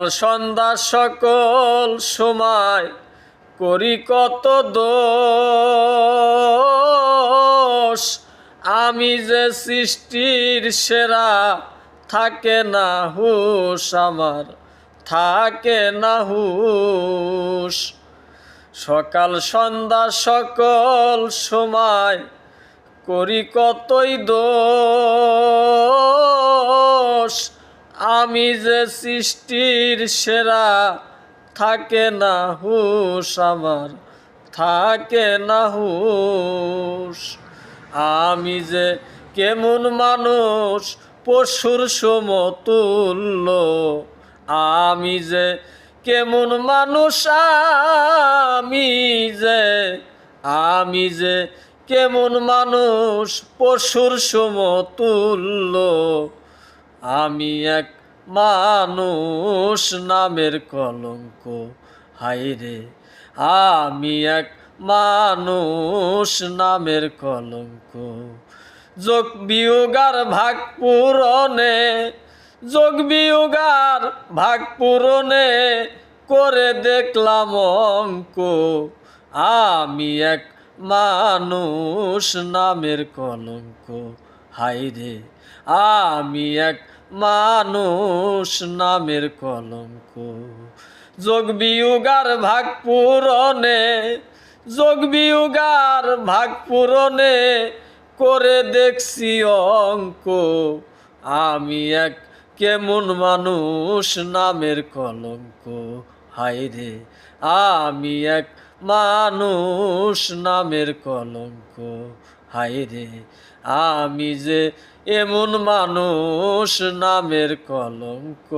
সন্ধ্যা সকল সময় করি কত দোষ, আমি যে সৃষ্টির সেরা থাকে না হুঁশ, আমার থাকে না হুঁশ। সকাল সন্ধ্যা সকল সময় করি কতই দোষ, আমি যে সৃষ্টির সেরা থাকে না হুঁশ, আমার থাকে না হুঁশ। আমি যে কেমন মানুষ পশুর সমতুল্য, আমি যে কেমন মানুষ, আমি যে কেমন মানুষ পশুর সমতুল্য। আমি এক মানুষ নামের কলঙ্ক, হায়রে আমি এক মানুষ নামের কলঙ্ক। যোগ বিয়োগার ভাগ পূরণে, যোগ বিয়োগার ভাগ পূরণে করে দেখলাম অঙ্ক, আমি এক মানুষ নামের কলঙ্ক, হায়রে আমি এক মানুষ নামের কলঙ্ক। যোগ বিয়োগার ভাগ পূরণে, যোগ বিয়োগার ভাগ পূরণে করে দেখছি অঙ্ক, আমি এক কেমন মানুষ নামের কলঙ্ক, হায়রে আমি এক মানুষ নামের কলঙ্ক, হায়রে আমি যে এমন মানুষ নামের কলঙ্ক।